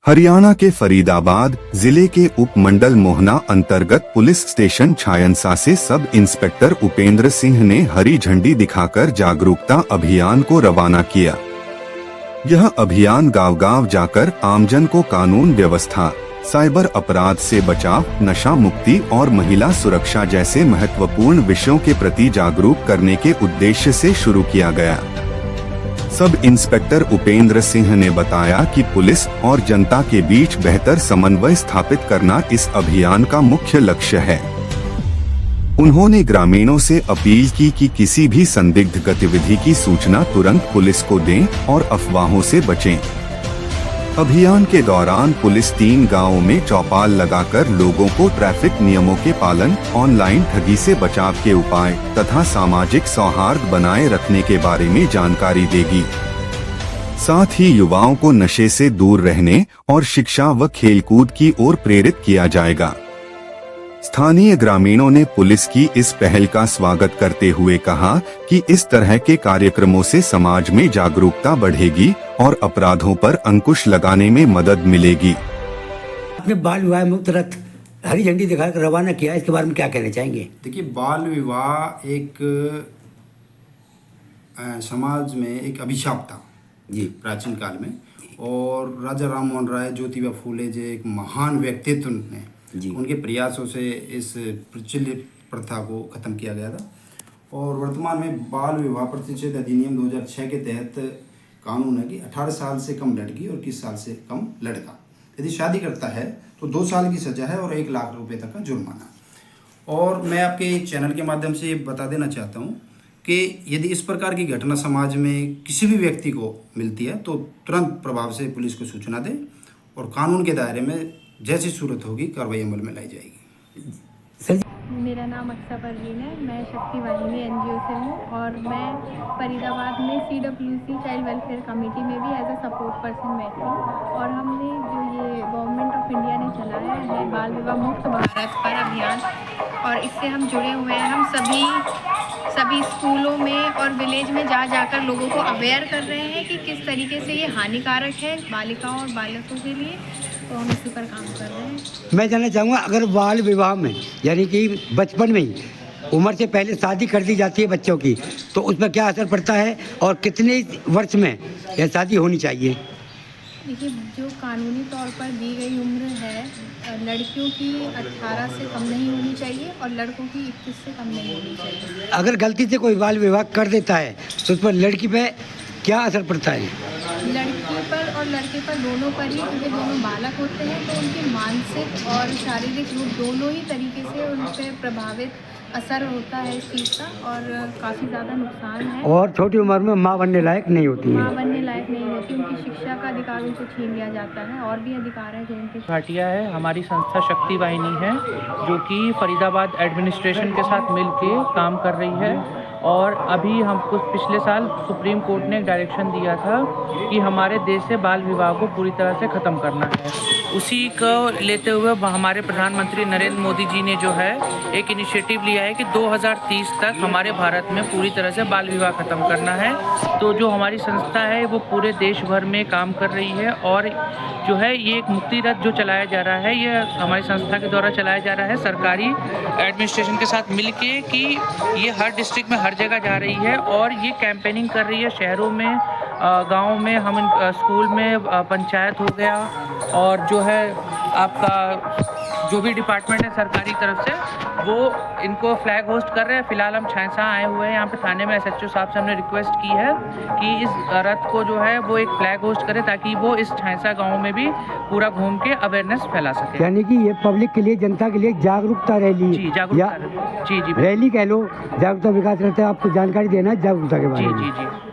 हरियाणा के फरीदाबाद जिले के उपमंडल मोहना अंतर्गत पुलिस स्टेशन छायनसा से सब इंस्पेक्टर उपेंद्र सिंह ने हरी झंडी दिखाकर जागरूकता अभियान को रवाना किया। यह अभियान गांव-गांव जाकर आमजन को कानून व्यवस्था, साइबर अपराध से बचाव, नशा मुक्ति और महिला सुरक्षा जैसे महत्वपूर्ण विषयों के प्रति जागरूक करने के उद्देश्य से शुरू किया गया। सब इंस्पेक्टर उपेंद्र सिंह ने बताया कि पुलिस और जनता के बीच बेहतर समन्वय स्थापित करना इस अभियान का मुख्य लक्ष्य है। उन्होंने ग्रामीणों से अपील की कि किसी भी संदिग्ध गतिविधि की सूचना तुरंत पुलिस को दें और अफवाहों से बचें। अभियान के दौरान पुलिस 3 गांवों में चौपाल लगाकर लोगों को ट्रैफिक नियमों के पालन, ऑनलाइन ठगी से बचाव के उपाय तथा सामाजिक सौहार्द बनाए रखने के बारे में जानकारी देगी। साथ ही युवाओं को नशे से दूर रहने और शिक्षा व खेलकूद की ओर प्रेरित किया जाएगा। स्थानीय ग्रामीणों ने पुलिस की इस पहल का स्वागत करते हुए कहा कि इस तरह के कार्यक्रमों से समाज में जागरूकता बढ़ेगी और अपराधों पर अंकुश लगाने में मदद मिलेगी। आपने बाल विवाह मुक्त रथ हरी झंडी दिखाकर रवाना किया, इसके बारे में क्या कहना चाहेंगे? देखिए, बाल विवाह एक समाज में एक अभिशाप था जी, प्राचीन काल में। और राजा राम मोहन राय, ज्योतिबा फूले जो एक महान व्यक्तित्व ने जी, उनके प्रयासों से इस प्रचलित प्रथा को खत्म किया गया था। और वर्तमान में बाल विवाह प्रतिषेध अधिनियम 2006 के तहत कानून है कि 18 साल से कम लड़की और 21 साल से कम लड़का यदि शादी करता है तो 2 साल की सजा है और 1 लाख रुपए तक का जुर्माना। और मैं आपके चैनल के माध्यम से बता देना चाहता हूँ कि यदि इस प्रकार की घटना समाज में किसी भी व्यक्ति को मिलती है तो तुरंत प्रभाव से पुलिस को सूचना दें और कानून के दायरे में जैसी सूरत होगी कार्रवाई अमल में लाई जाएगी। मेरा नाम अक्सा परवीन है। मैं शक्ति वाहिनी NGO से हूँ और मैं फरीदाबाद में CWC चाइल्ड वेलफेयर कमेटी में भी एज ए सपोर्ट पर्सन बैठी हूँ। और हमने जो ये गवर्नमेंट ऑफ इंडिया ने चलाया है बाल विवाह मुक्त भारत पर अभियान, और इससे हम जुड़े हुए हैं। हम सभी स्कूलों में और विलेज में जाकर लोगों को अवेयर कर रहे हैं कि किस तरीके से ये हानिकारक है बालिकाओं और बालकों के लिए, तो हम इसी पर काम कर रहे हैं। मैं जानना चाहूँगा, अगर बाल विवाह में यानी कि बचपन में ही उम्र से पहले शादी कर दी जाती है बच्चों की, तो उस पर क्या असर पड़ता है और कितने वर्ष में यह शादी होनी चाहिए? देखिए, जो कानूनी तौर पर दी गई उम्र है लड़कियों की 18 से कम नहीं होनी चाहिए और लड़कों की 21 से कम नहीं होनी चाहिए। अगर गलती से कोई बाल विवाह कर देता है तो उस पर लड़की पे क्या असर पड़ता है? लड़की पर और लड़के पर दोनों पर ही, क्योंकि दोनों बालक होते हैं तो उनके मानसिक और शारीरिक रूप दोनों ही तरीके से उन पर प्रभावित असर होता है इस चीज़ का, और काफ़ी ज़्यादा नुकसान है। और छोटी उम्र में माँ बनने लायक नहीं होती है। माँ बनने लायक नहीं होती, उनकी शिक्षा का अधिकार उनसे छीन लिया जाता है। और भी अधिकार है जिनके भाटिया है। हमारी संस्था शक्ति वाहिनी है जो कि फरीदाबाद एडमिनिस्ट्रेशन के साथ मिलके काम कर रही है। और अभी हमको पिछले साल सुप्रीम कोर्ट ने डायरेक्शन दिया था कि हमारे देश से बाल विवाह को पूरी तरह से ख़त्म करना है। उसी को लेते हुए हमारे प्रधानमंत्री नरेंद्र मोदी जी ने जो है एक इनिशिएटिव लिया है कि 2030 तक हमारे भारत में पूरी तरह से बाल विवाह ख़त्म करना है। तो जो हमारी संस्था है वो पूरे देश भर में काम कर रही है। और जो है ये एक मुक्ति रथ जो चलाया जा रहा है, ये हमारी संस्था के द्वारा चलाया जा रहा है सरकारी एडमिनिस्ट्रेशन के साथ मिलके, कि ये हर डिस्ट्रिक्ट में हर जगह जा रही है और ये कैंपेनिंग कर रही है शहरों में, गाँव में, हम स्कूल में, पंचायत हो गया, और जो है आपका जो भी डिपार्टमेंट है सरकारी तरफ से वो इनको फ्लैग होस्ट कर रहे हैं। फिलहाल हम छायनसा आए हुए हैं, यहाँ पे थाने में SHO साहब से हमने रिक्वेस्ट की है कि इस रथ को जो है वो एक फ्लैग होस्ट करे ताकि वो इस छायनसा गांव में भी पूरा घूम के अवेयरनेस फैला सके। यानी कि ये पब्लिक के लिए, जनता के लिए जागरूकता रैली, जी जागरूकता, जी रैली कह लो, जागरूकता विकास रहता है, आपको जानकारी देना है जागरूकता के बारे में। जी।